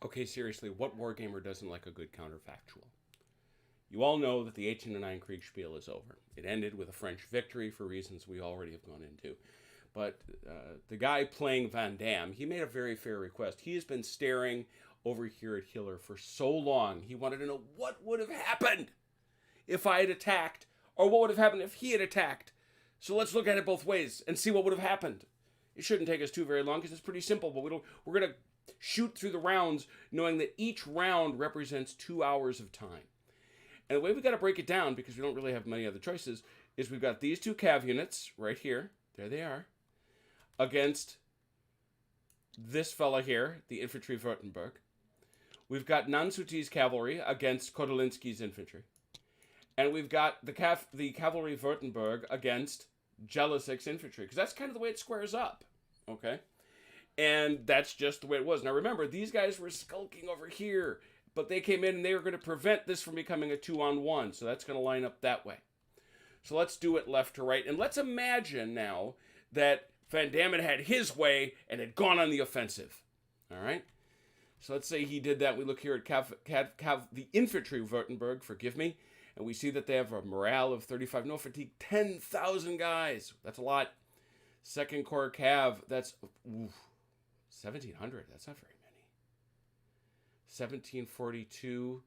Okay, seriously, what wargamer doesn't like a good counterfactual? You all know that the 1809 Kriegsspiel is over. It ended with a French victory for reasons we already have gone into. But the guy playing Van Damme, he made a very fair request. He has been staring over here at Hitler for so long. He wanted to know what would have happened if I had attacked, or what would have happened if he had attacked. So let's look at it both ways and see what would have happened. It shouldn't take us too very long because it's pretty simple, but we're going to shoot through the rounds knowing that each round represents 2 hours of time. And the way we've got to break it down, because we don't really have many other choices, is we've got these two cav units right here. There they are. Against this fella here, the infantry Württemberg. We've got Nansuti's cavalry against Kodolinski's infantry. And we've got the cavalry Württemberg against Jelisek's infantry. Because that's kind of the way it squares up. Okay? And that's just the way it was. Now remember, these guys were skulking over here. But they came in and they were going to prevent this from becoming a 2-on-1. So that's going to line up that way. So let's do it left to right. And let's imagine now that Van Damme had his way and had gone on the offensive. All right? So let's say he did that. We look here at the infantry Württemberg, forgive me. And we see that they have a morale of 35. No fatigue, 10,000 guys. That's a lot. Second Corps Cav, that's 1,700. That's not very many. 1742,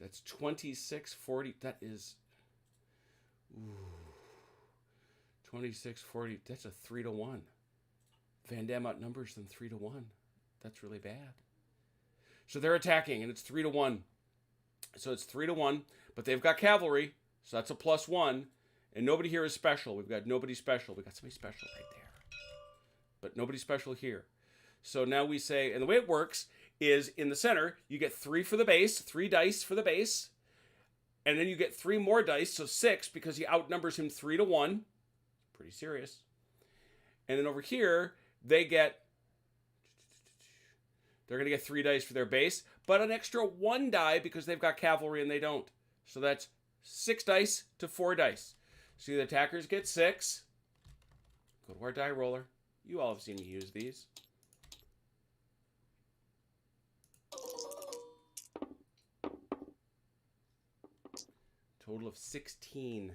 that's 2640. That is 2640. That's a 3-to-1. Van Damme outnumbers them 3-to-1. That's really bad. So they're attacking, and it's 3-to-1. So it's 3-to-1, but they've got cavalry, so that's a +1. And nobody here is special. We've got nobody special. We've got somebody special right there, but nobody special here. So now we say, and the way it works is in the center, you get 3 for the base, 3 dice for the base, and then you get 3 more dice, so 6, because he outnumbers him 3-to-1. Pretty serious. And then over here, they're going to get 3 dice for their base, but an extra 1 die because they've got cavalry and they don't. So that's 6 dice to 4 dice. See, the attackers get 6. Go to our die roller. You all have seen me use these. Total of 16.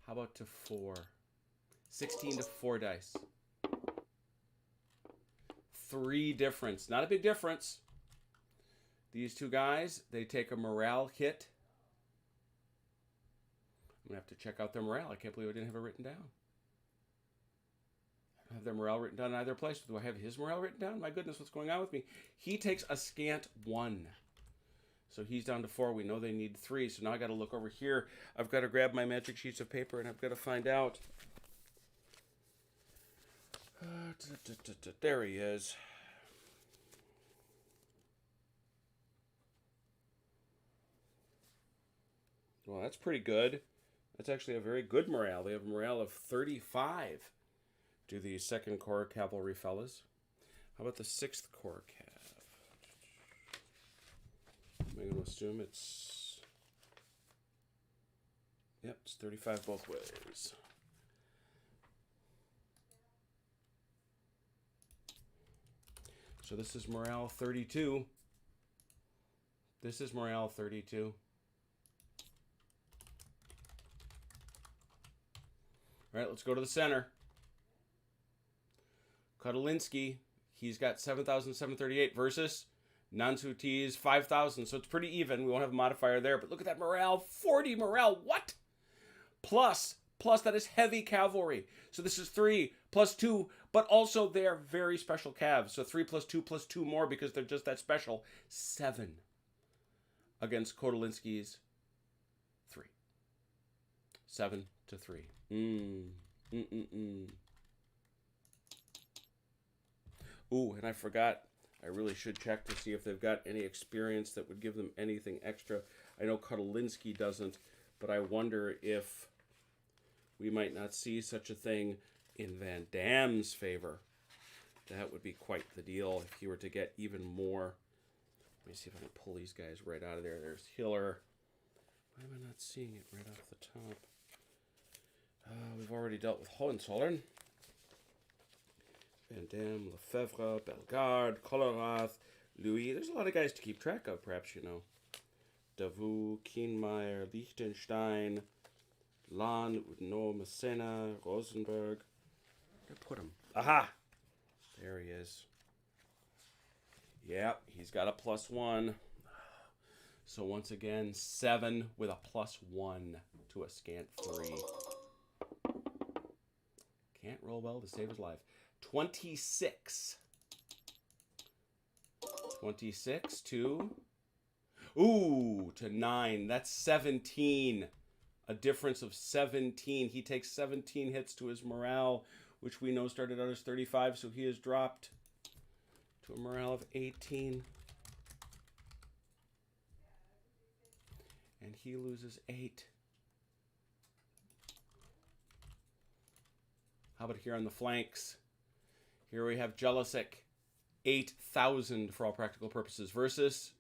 How about to 4? 16 to 4 dice. 3 difference. Not a big difference. These two guys, they take a morale hit. I'm going to have to check out their morale. I can't believe I didn't have it written down. I don't have their morale written down in either place. Do I have his morale written down? My goodness, what's going on with me? He takes a scant 1. So he's down to 4. We know they need 3. So now I got to look over here. I've got to grab my magic sheets of paper and I've got to find out. There he is. Well, that's pretty good. That's actually a very good morale. They have a morale of 35 to the 2nd Corps cavalry fellas. How about the 6th Corps cav? I'm going to assume it's... Yep, it's 35 both ways. So this is morale 32. This is morale 32. All right, let's go to the center. Kodolinski, he's got 7,738 versus Nansuti's 5,000. So it's pretty even. We won't have a modifier there. But look at that morale. 40 morale. What? Plus that is heavy cavalry. So this is 3 plus 2. But also they are very special calves. So 3 plus 2 more because they're just that special. 7 against Kodolinski's 3. 7 to 3. Ooh, and I forgot. I really should check to see if they've got any experience that would give them anything extra. I know Kodolinski doesn't, but I wonder if we might not see such a thing in Van Damme's favor. That would be quite the deal if he were to get even more. Let me see if I can pull these guys right out of there. There's Hiller. Why am I not seeing it right off the top? We've already dealt with Hohenzollern. Van Damme, Lefebvre, Bellegarde, Colerath, Louis. There's a lot of guys to keep track of, perhaps you know. Davout, Kienmeyer, Liechtenstein, Lahn, Udno, Messena, Rosenberg. Where did I put him? Aha! There he is. Yep, he's got a +1. So once again, 7 with a +1 to a scant 3. Can't roll well to save his life. 26. 26 to... Ooh, to 9. That's 17. A difference of 17. He takes 17 hits to his morale, which we know started out as 35, so he has dropped to a morale of 18. And he loses 8. How about here on the flanks? Here we have Jelisek, 8,000 for all practical purposes, versus...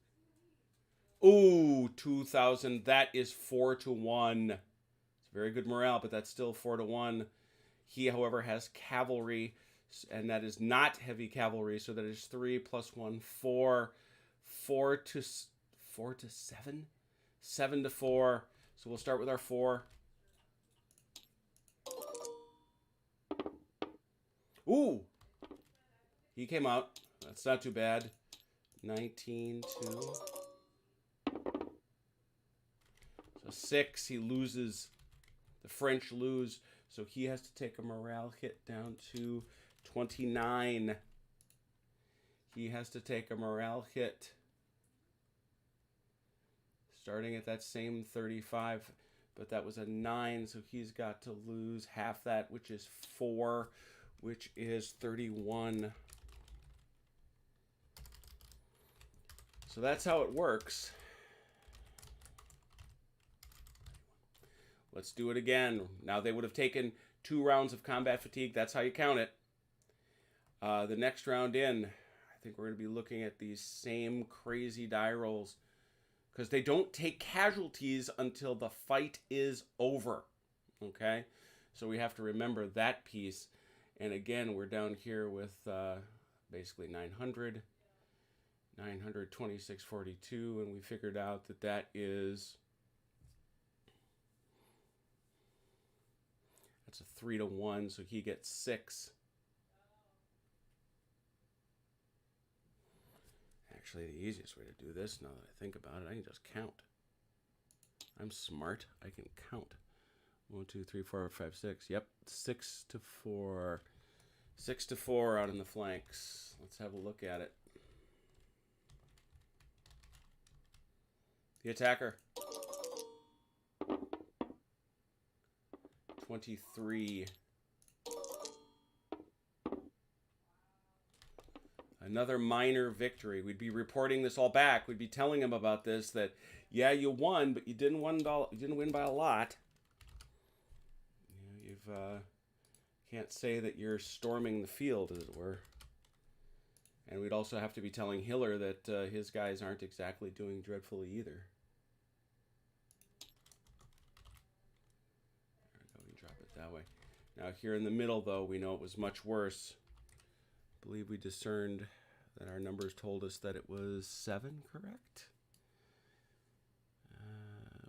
Ooh, 2,000. That is 4 to 1. It's very good morale, but that's still 4 to 1. He, however, has cavalry, and that is not heavy cavalry, so that is 3 plus 1, 4. 4 to 7? 7 to 4. So we'll start with our 4. Ooh! He came out. That's not too bad. 19 to... So 6, he loses. The French lose, so he has to take a morale hit down to 29. He has to take a morale hit starting at that same 35, but that was a 9, so he's got to lose half that, which is 4, which is 31. So that's how it works. Let's do it again. Now they would have taken 2 rounds of combat fatigue. That's how you count it. The next round in, I think we're going to be looking at these same crazy die rolls, because they don't take casualties until the fight is over. Okay? So we have to remember that piece. And again, we're down here with basically 900, 926.42, and we figured out that that is... That's a 3 to 1, so he gets 6. Actually, the easiest way to do this, now that I think about it, I can just count. I'm smart. I can count. 1, 2, 3, 4, 5, 6. Yep, 6 to 4. 6 to 4 out in the flanks. Let's have a look at it. The attacker. 23. Another minor victory. We'd be reporting this all back. We'd be telling him about this, that yeah, you won, but you didn't win by a lot. You've can't say that you're storming the field, as it were. And we'd also have to be telling Hiller that his guys aren't exactly doing dreadfully either. That way. Now here in the middle, though, we know it was much worse. I believe we discerned that our numbers told us that it was 7, correct?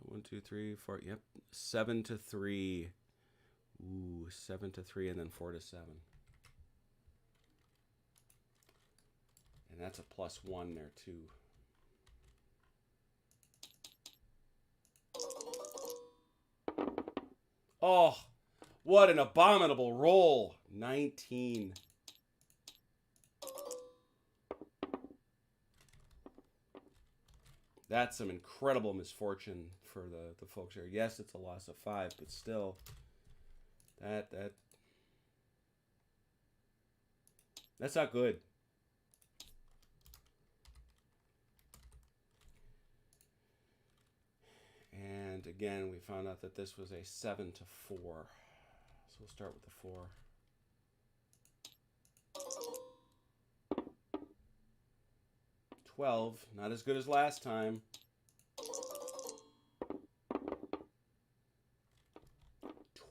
1, 2, 3, 4. Yep, 7 to 3. Ooh, 7 to 3, and then 4 to 7. And that's a +1 there too. Oh. What an abominable roll. 19. That's some incredible misfortune for the folks here. Yes, it's a loss of 5, but still, that's not good. And again, we found out that this was a 7 to 4. So we'll start with the 4. 12, not as good as last time.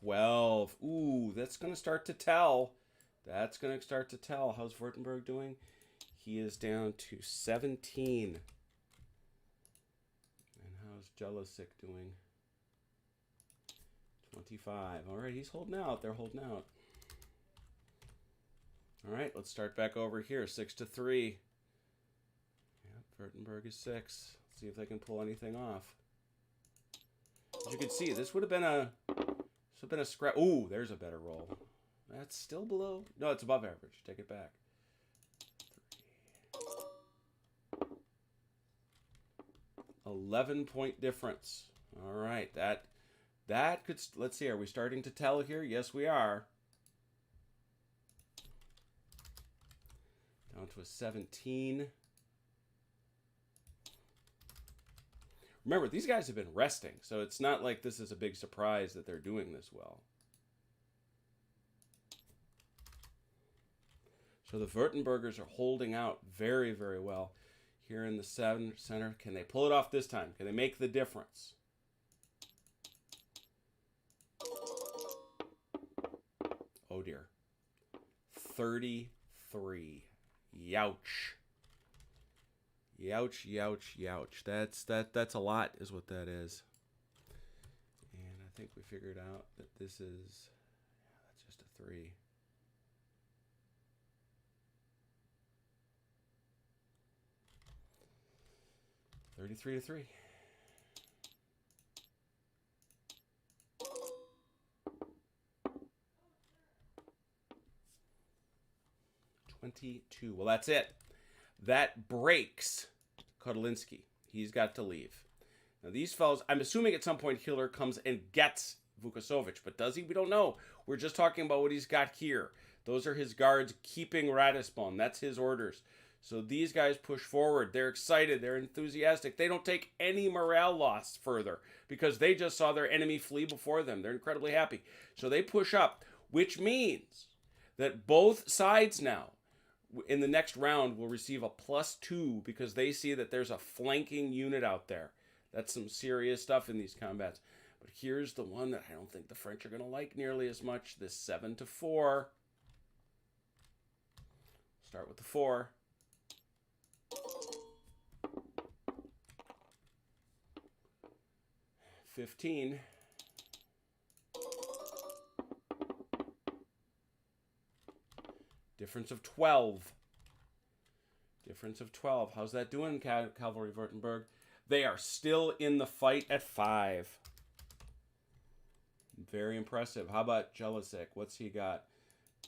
12. Ooh, that's going to start to tell. That's going to start to tell. How's Württemberg doing? He is down to 17. And how's Jelisik doing? 25. All right, he's holding out. They're holding out. All right, let's start back over here. 6-3. Yep, Württemberg is 6. Let's see if they can pull anything off. As you can see, this would have been a scrap. Ooh, there's a better roll. That's still below. No, it's above average. Take it back. 11-point difference. All right, that could. Let's see. Are we starting to tell here? Yes, we are. Down to a 17. Remember, these guys have been resting, so it's not like this is a big surprise that they're doing this well. So the Württembergers are holding out very, very well here in the center. Can they pull it off this time? Can they make the difference? Oh dear. 33. Youch. Youch, youch, youch. That's a lot is what that is. And I think we figured out that this is, that's just a 3. $33-3. $22. Well, that's it. That breaks Kotelinski. He's got to leave. Now, these fellows, I'm assuming at some point Hiller comes and gets Vukasovic, but does he? We don't know. We're just talking about what he's got here. Those are his guards keeping Ratisbon. That's his orders. So these guys push forward. They're excited. They're enthusiastic. They don't take any morale loss further because they just saw their enemy flee before them. They're incredibly happy. So they push up, which means that both sides now in the next round will receive a +2 because they see that there's a flanking unit out there. That's some serious stuff in these combats. But here's the one that I don't think the French are going to like nearly as much. This 7-4. Start with the 4. 15. Difference of 12. Difference of 12. How's that doing, Cavalry Württemberg? They are still in the fight at 5. Very impressive. How about Jelisik? What's he got?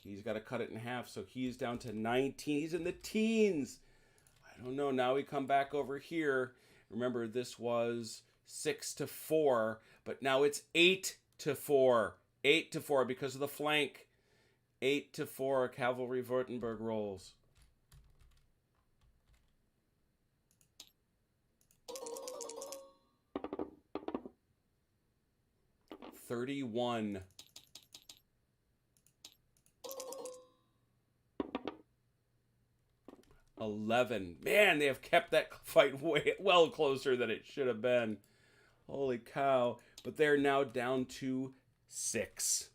He's got to cut it in half, so he's down to 19. He's in the teens. I don't know. Now we come back over here. Remember, this was 6-4, but now it's 8-4. 8-4 because of the flank. 8-4 Cavalry Württemberg rolls. 31. 11. Man, they have kept that fight well closer than it should have been. Holy cow. But they're now down to 6.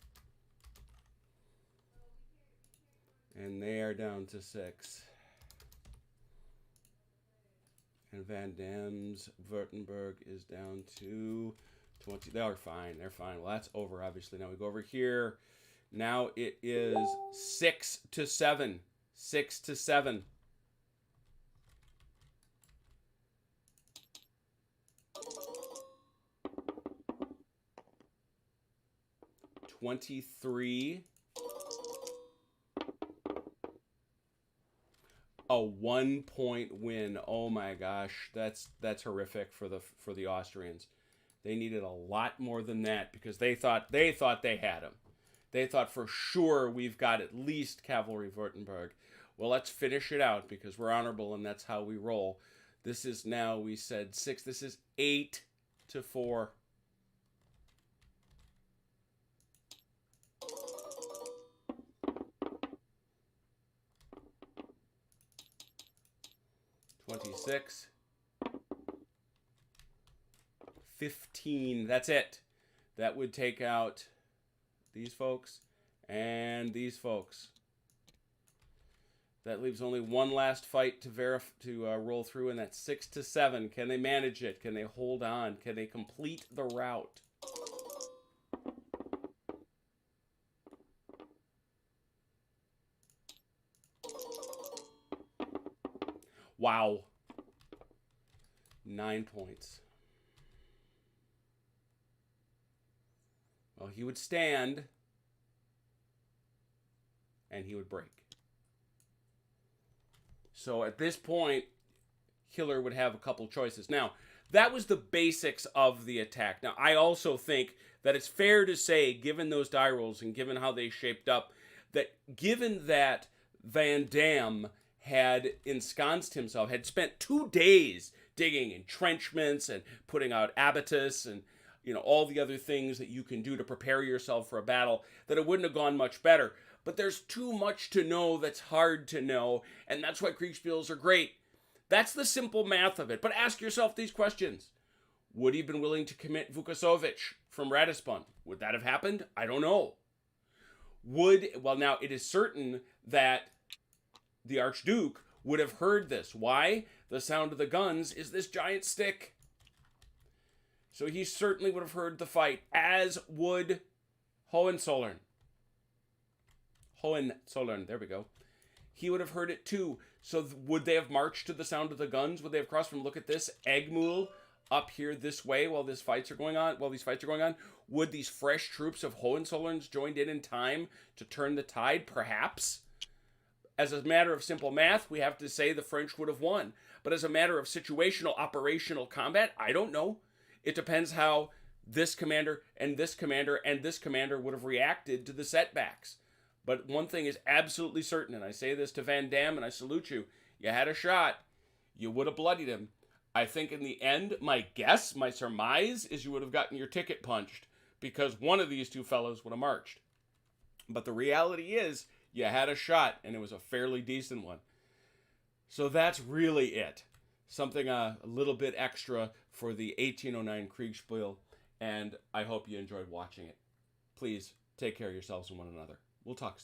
And they are down to 6. And Van Damme's Württemberg is down to 20. They are fine. They're fine. Well, that's over, obviously. Now we go over here. Now it is 6-7. 6-7. 23. A 1-point win. Oh my gosh, that's horrific for the Austrians. They needed a lot more than that because they thought they had him. They thought for sure we've got at least Cavalry Württemberg. Well, let's finish it out because we're honorable and that's how we roll. This is now, we said 6. This is 8-4. $26. 15. That's it. That would take out these folks and these folks. That leaves only one last fight to roll through, and that's 6 to 7. Can they manage it? Can they hold on? Can they complete the route? Wow. 9 points. Well, he would stand, and he would break. So at this point, Hiller would have a couple choices. Now, that was the basics of the attack. Now, I also think that it's fair to say, given those die rolls and given how they shaped up, that given that Van Damme had ensconced himself, had spent 2 days digging entrenchments and putting out abatis and all the other things that you can do to prepare yourself for a battle, that it wouldn't have gone much better. But there's too much to know that's hard to know, and that's why Kriegsspiels are great. That's the simple math of it. But ask yourself these questions. Would he have been willing to commit Vukasovic from Ratisbon? Would that have happened? I don't know. Well, now, it is certain that the Archduke would have heard this. Why? The sound of the guns is this giant stick. So he certainly would have heard the fight, as would Hohenzollern. There we go. He would have heard it too. So would they have marched to the sound of the guns? Would they have crossed from, look at this, Eggmühl up here this way while these fights are going on? Would these fresh troops of Hohenzollerns joined in time to turn the tide? Perhaps. As a matter of simple math, we have to say the French would have won. But as a matter of situational, operational combat, I don't know. It depends how this commander and this commander and this commander would have reacted to the setbacks. But one thing is absolutely certain, and I say this to Van Damme, and I salute you. You had a shot. You would have bloodied him. I think in the end, my guess, my surmise, is you would have gotten your ticket punched because one of these two fellows would have marched. But the reality is, you had a shot, and it was a fairly decent one. So that's really it. Something a little bit extra for the 1809 Kriegsspiel, and I hope you enjoyed watching it. Please take care of yourselves and one another. We'll talk soon.